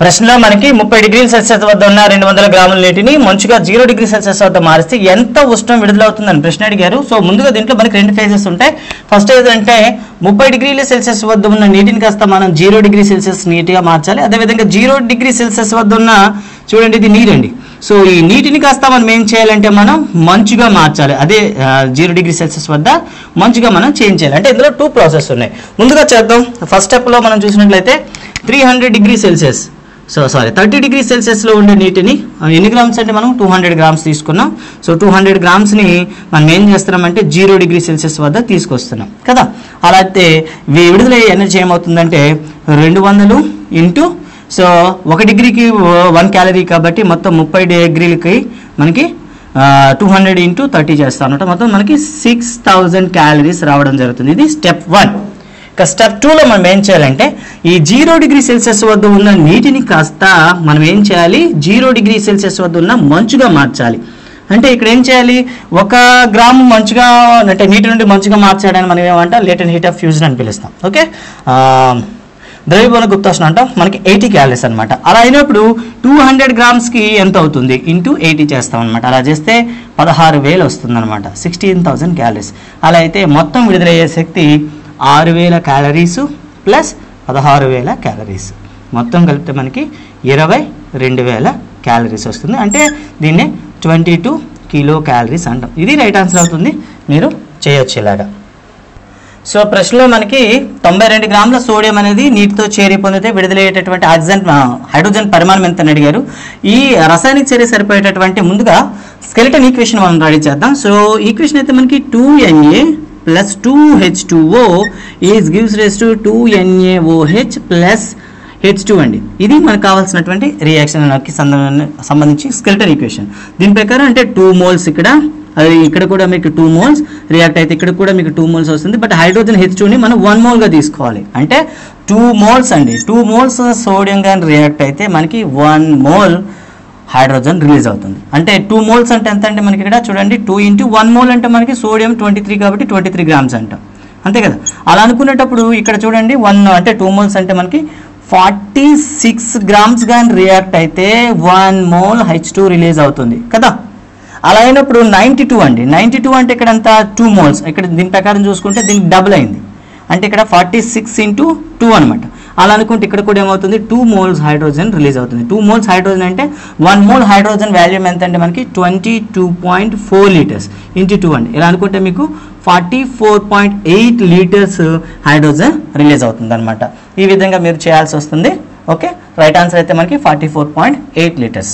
ప్రశ్నలో మనకి 30 డిగ్రీల సెల్సియస్ వద్ద ఉన్న 200 గ్రాముల నీటిని మంచుగా 0 డిగ్రీ సెల్సియస్ వద్ద మారిస్తే ఎంత ఉష్ణం విడుదలవుతుందని ప్రశ్న అడిగారు. సో ముందుగా దీంట్లో మనకి రెండు ఫేజెస్ ఉంటాయి. ఫస్ట్ ఏంటంటే 30 డిగ్రీల సెల్సియస్ వద్ద ఉన్న నీటిని కాస్త మనం 0 డిగ్రీ సెల్సియస్ నీటిగా మార్చాలి. అదేవిధంగా 0 డిగ్రీ సెల్సియస్ వద్ద ఉన్న చూడండి ఇది నీరండి. సో ఈ నీటిని కాస్త మనం ఏం చేయాలంటే మనం మంచుగా మార్చాలి. అదే 0 డిగ్రీ సెల్సియస్ వద్ద మంచుగా మనం చేంజ్ చేయాలి. అంటే ఇందులో 2 ప్రాసెస్ ఉన్నాయి. ముందుగా చేద్దాం. ఫస్ట్ స్టెప్లో మనం చూసినట్లయితే 30 డిగ్రీ సెల్సియస్లో ఉండే నీటిని ఎన్ని గ్రామ్స్ అంటే మనం 200 గ్రామ్స్ తీసుకున్నాం. సో 200 గ్రామ్స్ని మనం ఏం చేస్తున్నామంటే 0 డిగ్రీ సెల్సియస్ వద్ద తీసుకొస్తున్నాం కదా. అలా అయితే విడుదలయ్యే ఎనర్జీ ఏమవుతుందంటే 200 ఇంటూ సో 1 డిగ్రీకి 1 క్యాలరీ కాబట్టి మొత్తం 30 డిగ్రీలకి మనకి 200 ఇంటూ 30 చేస్తాం అనమాట. మొత్తం మనకి 6000 క్యాలరీస్ రావడం జరుగుతుంది. ఇది స్టెప్ 1. ఇక స్టెప్ 2లో మనం ఏం చేయాలంటే ఈ 0 డిగ్రీ సెల్సియస్ వద్ద ఉన్న నీటిని కాస్త మనం ఏం చేయాలి 0 డిగ్రీ సెల్సియస్ వద్ద ఉన్న మంచుగా మార్చాలి. అంటే ఇక్కడ ఏం చేయాలి 1 గ్రాము మంచుగా అంటే నీటి నుండి మంచుగా మార్చాడని మనం ఏమంటాం లేటెంట్ హీట్ ఆఫ్ ఫ్యూజన్ అని పిలుస్తాం. ఓకే ద్రవ్యభవన గుప్తాసనం అంటాం. మనకి 80 క్యాలరీస్ అనమాట. అలా అయినప్పుడు 200 గ్రామ్స్కి ఎంత అవుతుంది ఇంటూ 80 చేస్తాం అనమాట. అలా చేస్తే 16000 వస్తుంది అనమాట. 16000 క్యాలరీస్. అలా అయితే మొత్తం విడుదలయ్యే శక్తి 6000 క్యాలరీస్ ప్లస్ 16000 క్యాలరీస్ మొత్తం కలిపితే మనకి 22000 క్యాలరీస్ వస్తుంది. అంటే దీన్ని 22 కిలో క్యాలరీస్ అంటాం. ఇది రైట్ ఆన్సర్ అవుతుంది. మీరు చేయొచ్చు ఇలాగా. సో ప్రశ్నలో మనకి 92 గ్రాముల సోడియం అనేది నీటితో చేరి పొందితే విడుదలయ్యేటటువంటి హైడ్రోజన్ పరిమాణం ఎంత అని అడిగారు. ఈ రసాయనిక చర్య సరిపోయేటటువంటి ముందుగా స్కెలిటన్ ఈక్వేషన్ మనం రెడీ చేద్దాం. సో ఈక్వేషన్ అయితే మనకి 2Na plus 2H2O is gives rise to 2NaOH plus H2 అండి. ఇది మనకు కావాల్సినటువంటి రియాక్షన్ సంబంధించి స్కెలిటన్ ఈక్వేషన్. దీని ప్రకారం అంటే 2 మోల్స్ ఇక్కడ కూడా మీకు 2 మోల్స్ రియాక్ట్ అయితే ఇక్కడ కూడా మీకు 2 మోల్స్ వస్తుంది. బట్ హైడ్రోజన్ H2ని మనం 1 మోల్గా తీసుకోవాలి. అంటే 2 మోల్స్ అండి. 2 మోల్స్ సోడియం కానీ రియాక్ట్ అయితే మనకి 1 మోల్ హైడ్రోజన్ రిలీజ్ అవుతుంది. అంటే 2 మోల్స్ అంటే ఎంత అంటే మనకి ఇక్కడ చూడండి 2 ఇంటూ 1 మోల్ అంటే మనకి సోడియం 23 కాబట్టి 23 గ్రామ్స్ అంటాం. అంతే కదా. అలా అనుకునేటప్పుడు ఇక్కడ చూడండి 1 అంటే 2 మోల్స్ అంటే మనకి 46 గ్రామ్స్ కానీ రియాక్ట్ అయితే 1 మోల్ H2 రిలీజ్ అవుతుంది కదా. అలా అయినప్పుడు 92 అండి. 92 అంటే ఇక్కడ అంతా 2 మోల్స్. ఇక్కడ దీని ప్రకారం చూసుకుంటే దీనికి డబుల్ అయింది. అంటే ఇక్కడ 46 ఇంటూ 2 అనమాట. అలా అనుకుంటే ఇక్కడ కూడా ఏమవుతుంది 2 మోల్స్ హైడ్రోజన్ రిలీజ్ అవుతుంది. 2 మోల్స్ హైడ్రోజన్ అంటే 1 మోల్ హైడ్రోజన్ వాల్యూమ్ ఎంత అంటే మనకి 22.4 లీటర్స్ ఇంటూ 2 అండి. ఇలా అనుకుంటే మీకు 44.8 లీటర్స్ హైడ్రోజన్ రిలీజ్ అవుతుంది అనమాట. ఈ విధంగా మీరు చేయాల్సి వస్తుంది. ఓకే రైట్ ఆన్సర్ అయితే మనకి 44.8 లీటర్స్.